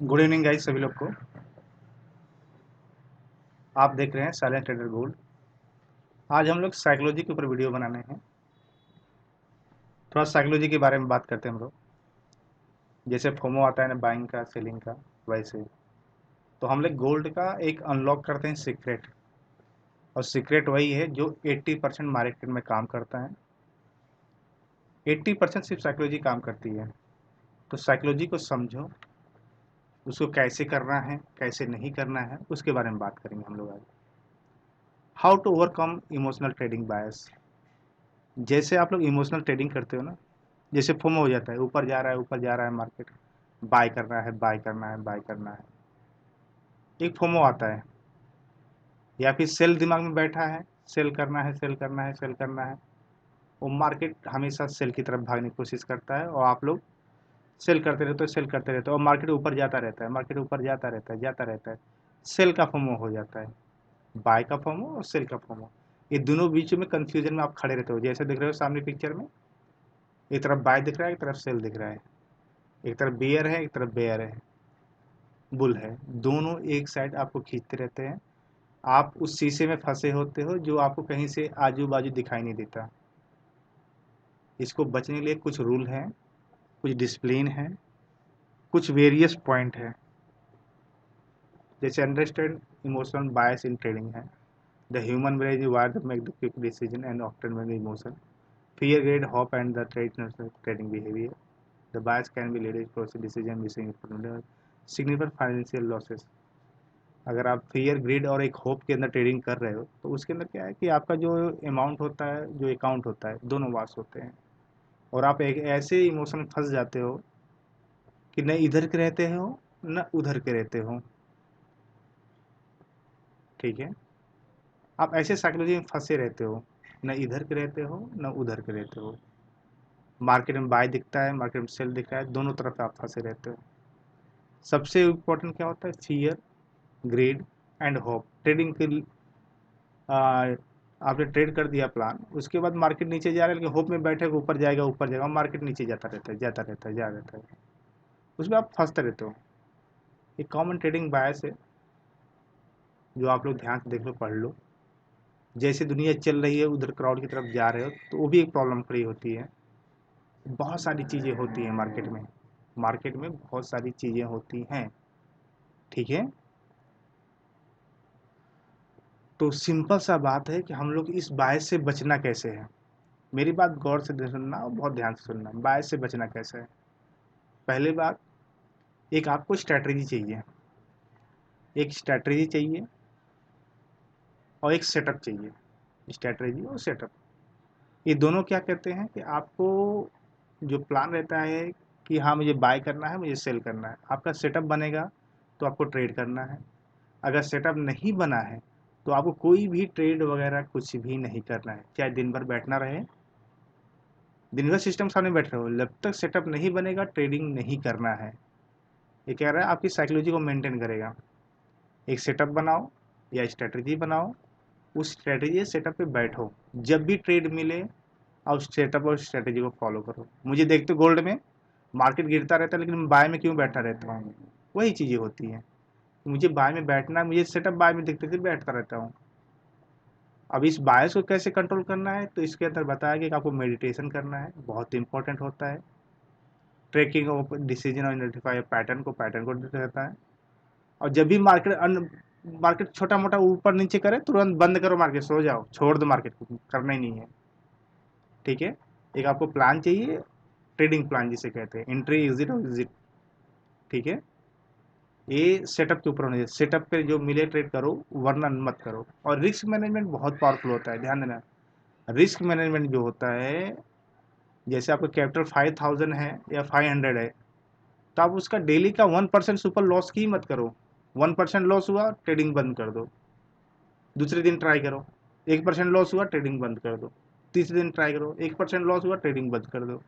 Good evening guys सभी लोग को। आप देख रहे हैं साइलेंट ट्रेडर गोल्ड। आज हम लोग साइकोलॉजी के ऊपर वीडियो बनाने हैं। थोड़ा साइकोलॉजी के बारे में बात करते हैं हम लोग। जैसे फोमो आता है ना बाइंग का सेलिंग का, वैसे तो हम लोग गोल्ड का एक अनलॉक करते हैं सीक्रेट। और सीक्रेट वही है जो 80% मार्केट में काम करता है। 80% सिर्फ साइकोलॉजी काम करती है। तो साइकोलॉजी को समझो, उसको कैसे करना है कैसे नहीं करना है उसके बारे में बात करेंगे हम लोग आज। How to overcome emotional trading bias. जैसे आप लोग इमोशनल ट्रेडिंग करते हो ना, जैसे फोमो हो जाता है, ऊपर जा रहा है ऊपर जा रहा है मार्केट, बाय करना है बाय करना है बाय करना है, एक फोमो आता है। या फिर सेल दिमाग में बैठा है, सेल करना है सेल करना है सेल करना है। वो मार्केट हमेशा सेल की तरफ भागने की कोशिश करता है और आप लोग सेल करते रहते हो सेल करते रहते हो और मार्केट ऊपर जाता रहता है, मार्केट ऊपर जाता रहता है जाता रहता है। सेल का फोमो हो जाता है, बाय का फोमो और सेल का फोमो। ये दोनों बीच में कंफ्यूजन में आप खड़े रहते हो। जैसे दिख रहे हो सामने पिक्चर में, एक तरफ बाय दिख रहा है एक तरफ सेल दिख रहा है, एक तरफ बियर है एक तरफ बेयर है, बुल है। दोनों एक साइड आपको खींचते रहते हैं। आप उस शीशे में फंसे होते हो जो आपको कहीं से आजू बाजू दिखाई नहीं देता। इसको बचने के लिए कुछ रूल हैं, कुछ डिसिप्लिन है, कुछ वेरियस पॉइंट है। जैसे understand emotional bias in trading है। The human brain is wired to make the quick decision and often make emotion fear grade hope and the trading behavior. The bias can be leading to decision missing significant financial losses. अगर आप fear grid और एक hope के अंदर trading कर रहे हो तो उसके अंदर क्या है कि आपका जो अमाउंट होता है जो अकाउंट होता है दोनों वास होते हैं। और आप एक ऐसे इमोशन में फंस जाते हो कि न इधर के रहते हो न उधर के रहते हो। ठीक है, आप ऐसे साइकोलॉजी में फंसे रहते हो, न इधर के रहते हो न उधर के रहते हो। मार्केट में बाय दिखता है मार्केट में सेल दिख रहा है, दोनों तरफ आप फंसे रहते हो। सबसे इम्पोर्टेंट क्या होता है? Fear grade and hope. Trading के आपने ट्रेड कर दिया प्लान, उसके बाद मार्केट नीचे जा रहा है लेकिन होप में बैठे ऊपर जाएगा, मार्केट नीचे जाता रहता है जाता रहता है जा रहता है, उसमें आप फंसते रहते हो। एक कॉमन ट्रेडिंग बायस है जो आप लोग ध्यान से देख लो पढ़ लो। जैसे दुनिया चल रही है उधर क्राउड की तरफ जा रहे हो तो वो भी एक प्रॉब्लम खड़ी होती है। बहुत सारी चीज़ें होती हैं मार्केट में, मार्केट में बहुत सारी चीज़ें होती हैं। ठीक है, तो सिंपल सा बात है कि हम लोग इस बायस से बचना कैसे है। मेरी बात गौर से सुनना और बहुत ध्यान से सुनना। बायस से बचना कैसे है? पहली बात, एक आपको स्ट्रैटेजी चाहिए, एक स्ट्रैटेजी चाहिए और एक सेटअप चाहिए। स्ट्रैटेजी और सेटअप, ये दोनों क्या कहते हैं कि आपको जो प्लान रहता है कि हाँ मुझे बाय करना है मुझे सेल करना है, आपका सेटअप बनेगा तो आपको ट्रेड करना है। अगर सेटअप नहीं बना है तो आपको कोई भी ट्रेड वगैरह कुछ भी नहीं करना है, चाहे दिन भर बैठना रहे, दिन भर सिस्टम सामने बैठ रहे हो, जब तक सेटअप नहीं बनेगा ट्रेडिंग नहीं करना है। ये कह रहा है आपकी साइकोलॉजी को मेंटेन करेगा। एक सेटअप बनाओ या स्ट्रेटजी बनाओ, उस स्ट्रेटजी सेटअप पे बैठो, जब भी ट्रेड मिले और उस सेटअप और स्ट्रेटजी को फॉलो करो। मुझे देखते गोल्ड में मार्केट गिरता रहता है लेकिन मैं बाय में क्यों बैठा रहता हूँ? वही चीज़ें होती हैं, मुझे बाय में बैठना, मुझे सेटअप बाय में दिखते थे बैठता रहता हूँ। अब इस बायस को कैसे कंट्रोल करना है तो इसके अंदर बताया गया कि आपको मेडिटेशन करना है, बहुत इंपॉर्टेंट होता है। ट्रैकिंग ऑफ डिसीजन और आइडेंटिफाई पैटर्न को रहता है। और जब भी मार्केट छोटा मोटा ऊपर नीचे करे तुरंत बंद करो मार्केट, सो जाओ, छोड़ दो मार्केट को, करना ही नहीं है। ठीक है, एक आपको प्लान चाहिए, ट्रेडिंग प्लान जिसे कहते हैं, एंट्री एग्जिट और एग्जिट। ठीक है, ये सेटअप के ऊपर होना चाहिए। सेटअप पे जो मिले ट्रेड करो वरना मत करो। और रिस्क मैनेजमेंट बहुत पावरफुल होता है, ध्यान देना। रिस्क मैनेजमेंट जो होता है, जैसे आपका कैपिटल 5000 है या 500 है, तो आप उसका डेली का 1% सुपर लॉस की मत करो। 1% लॉस हुआ ट्रेडिंग बंद कर दो, दूसरे दिन ट्राई करो। 1% लॉस हुआ ट्रेडिंग बंद कर दो, तीसरे दिन ट्राई करो, 1% लॉस हुआ ट्रेडिंग बंद कर दो।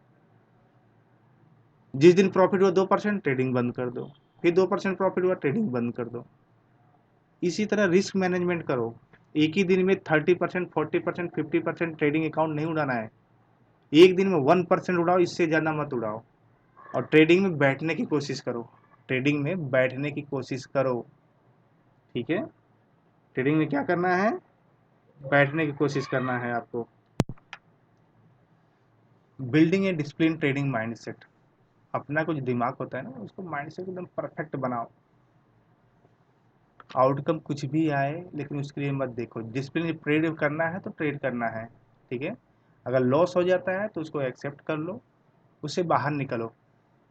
जिस दिन प्रॉफिट हुआ 2% ट्रेडिंग बंद कर दो, फिर 2% प्रॉफिट हुआ ट्रेडिंग बंद कर दो। इसी तरह रिस्क मैनेजमेंट करो। एक ही दिन में 30%, 40%, 50% ट्रेडिंग अकाउंट नहीं उड़ाना है। एक दिन में 1% उड़ाओ, इससे ज़्यादा मत उड़ाओ। और ट्रेडिंग में बैठने की कोशिश करो। ट्रेडिंग में बैठने की कोशिश करो। ठीक है, ट्रेडिंग में क्या करना है, बैठने की कोशिश करना है आपको। बिल्डिंग ए डिसिप्लिन ट्रेडिंग माइंडसेट, अपना कुछ दिमाग होता है ना, उसको माइंडसेट एकदम परफेक्ट बनाओ। आउटकम कुछ भी आए लेकिन उसके लिए मत देखो, डिसिप्लिन ट्रेड करना है तो ट्रेड करना है। ठीक है, अगर लॉस हो जाता है तो उसको एक्सेप्ट कर लो, उससे बाहर निकलो,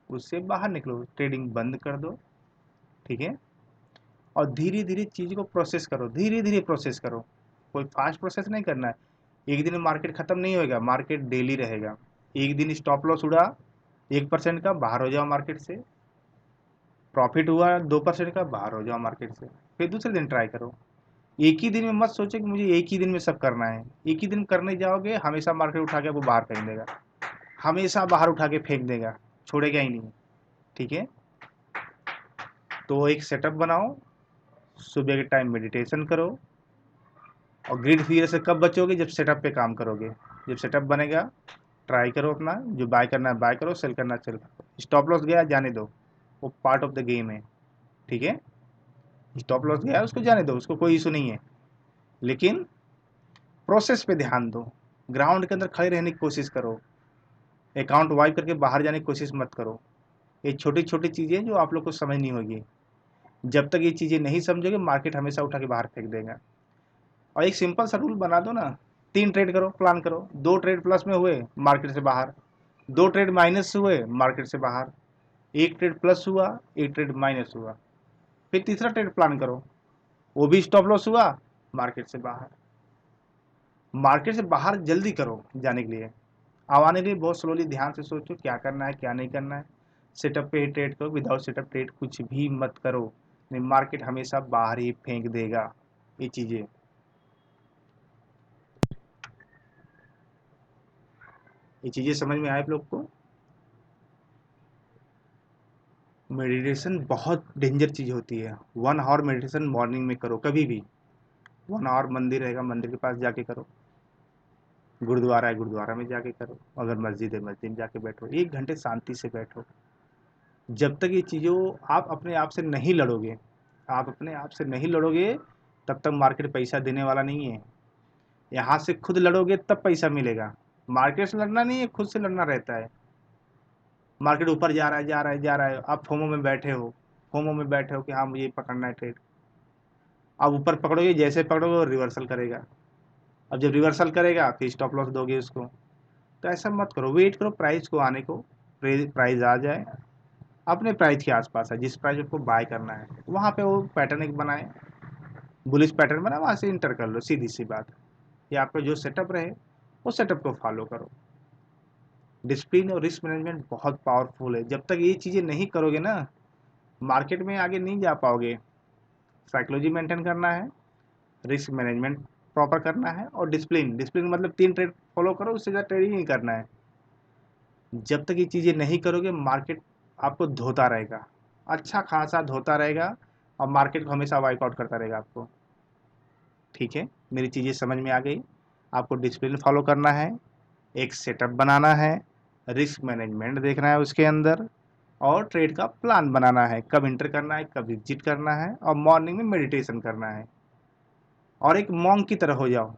उससे बाहर निकलो, ट्रेडिंग बंद कर दो। ठीक है, और धीरे धीरे चीज़ को प्रोसेस करो, धीरे धीरे प्रोसेस करो, कोई फास्ट प्रोसेस नहीं करना है। एक दिन में मार्केट खत्म नहीं होएगा, मार्केट डेली रहेगा। एक दिन स्टॉप लॉस उड़ा 1% का, बाहर हो जाओ मार्केट से। प्रॉफिट हुआ 2% का, बाहर हो जाओ मार्केट से। फिर दूसरे दिन ट्राई करो। एक ही दिन में मत सोचो कि मुझे एक ही दिन में सब करना है। एक ही दिन करने जाओगे हमेशा मार्केट उठा के आपको बाहर फेंक देगा, हमेशा बाहर उठा के फेंक देगा, छोड़ेगा ही नहीं। ठीक है, तो एक सेटअप बनाओ, सुबह के टाइम मेडिटेशन करो। और ग्रिड फियर से कब बचोगे, जब सेटअप पे काम करोगे। जब सेटअप बनेगा ट्राई करो, अपना जो बाय करना है बाय करो, सेल करना है सेल करो। स्टॉप लॉस गया जाने दो, वो पार्ट ऑफ द गेम है। ठीक है, स्टॉप लॉस गया उसको जाने दो, उसको कोई इशू नहीं है। लेकिन प्रोसेस पे ध्यान दो, ग्राउंड के अंदर खड़े रहने की कोशिश करो, अकाउंट वाइप करके बाहर जाने की कोशिश मत करो। ये छोटी छोटी चीज़ें जो आप लोग को समझनी होगी। जब तक ये चीज़ें नहीं समझोगे मार्केट हमेशा उठा के बाहर फेंक देगा। और एक सिंपल सा रूल बना दो ना, 3 ट्रेड करो, प्लान करो, 2 ट्रेड प्लस में हुए मार्केट से बाहर, 2 ट्रेड माइनस हुए मार्केट से बाहर, 1 ट्रेड प्लस हुआ, 1 ट्रेड माइनस हुआ, फिर तीसरा ट्रेड प्लान करो, वो भी स्टॉप लॉस हुआ, मार्केट से बाहर। मार्केट से बाहर जल्दी करो जाने के लिए, आने के लिए बहुत स्लोली ध्यान से सोचो क्या करना है क्या नहीं करना है। सेटअप पे ही ट्रेड करो, विदाउट सेटअप ट्रेड कुछ भी मत करो, नहीं मार्केट हमेशा बाहर ही फेंक देगा। ये चीज़ें, समझ में आए आप लोग को। मेडिटेशन बहुत डेंजर चीज़ होती है। 1 आवर मेडिटेशन मॉर्निंग में करो, कभी भी 1 आवर मंदिर रहेगा, मंदिर के पास जाके करो, गुरुद्वारा है गुरुद्वारा में जाके करो, अगर मस्जिद है मस्जिद में जाके बैठो, 1 घंटे शांति से बैठो। जब तक ये चीज़ों आप अपने आप से नहीं लड़ोगे, आप अपने आप से नहीं लड़ोगे, तब तक मार्केट पैसा देने वाला नहीं है। यहाँ से खुद लड़ोगे तब पैसा मिलेगा। मार्केट से लड़ना नहीं है, खुद से लड़ना रहता है। मार्केट ऊपर जा रहा है जा रहा है जा रहा है, आप फोमो में बैठे हो, फोमो में बैठे हो कि हाँ मुझे पकड़ना है ट्रेड। आप ऊपर पकड़ोगे, जैसे पकड़ोगे वो रिवर्सल करेगा। अब जब रिवर्सल करेगा फिर स्टॉप लॉस दोगे उसको। तो ऐसा मत करो, वेट करो प्राइस को आने को, प्राइस आ जाए, अपने प्राइस के आसपास है जिस प्राइस आपको बाय करना है वहाँ पे वो पैटर्न एक बनाए, बुलिश पैटर्न बना, वहाँ से इंटर कर लो, सीधी सी बात। या आपका जो सेटअप रहे उस सेटअप को फॉलो करो। डिसिप्लिन और रिस्क मैनेजमेंट बहुत पावरफुल है, जब तक ये चीज़ें नहीं करोगे ना मार्केट में आगे नहीं जा पाओगे। साइकोलॉजी मेंटेन करना है, रिस्क मैनेजमेंट प्रॉपर करना है, और डिसिप्लिन, डिसिप्लिन मतलब 3 ट्रेड फॉलो करो, उससे ज़्यादा ट्रेडिंग नहीं करना है। जब तक ये चीज़ें नहीं करोगे मार्केट आपको धोता रहेगा, अच्छा खासा धोता रहेगा, और मार्केट को हमेशा वाइप आउट करता रहेगा आपको। ठीक है, मेरी चीज़ें समझ में आ गई। आपको डिसिप्लिन फॉलो करना है, एक सेटअप बनाना है, रिस्क मैनेजमेंट देखना है उसके अंदर, और ट्रेड का प्लान बनाना है, कब इंटर करना है कब एग्जिट करना है, और मॉर्निंग में मेडिटेशन करना है। और एक मॉन्क की तरह हो जाओ,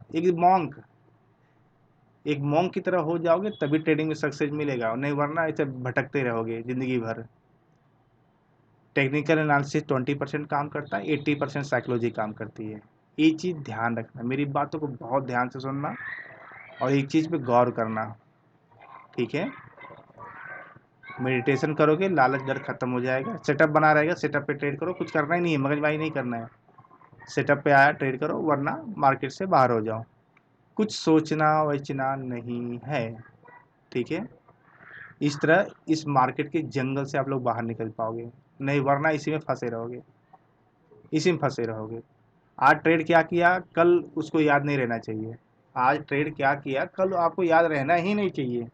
एक मॉन्क की तरह हो जाओगे तभी ट्रेडिंग में सक्सेस मिलेगा, नहीं वरना ऐसे भटकते रहोगे ज़िंदगी भर। टेक्निकल एनालिसिस 20% काम करता है, 80% साइकोलॉजी काम करती है। ये चीज़ ध्यान रखना, मेरी बातों को बहुत ध्यान से सुनना और एक चीज़ पे गौर करना। ठीक है, मेडिटेशन करोगे लालच डर खत्म हो जाएगा, सेटअप बना रहेगा, सेटअप पे ट्रेड करो, कुछ करना ही नहीं है, मगजमारी नहीं करना है, सेटअप पे आया ट्रेड करो, वरना मार्केट से बाहर हो जाओ, कुछ सोचना वचना नहीं है। ठीक है, इस तरह इस मार्केट के जंगल से आप लोग बाहर निकल पाओगे, नहीं वरना इसी में फंसे रहोगे, इसी में फंसे रहोगे। आज ट्रेड क्या किया कल उसको याद नहीं रहना चाहिए, आज ट्रेड क्या किया कल आपको याद रहना ही नहीं चाहिए।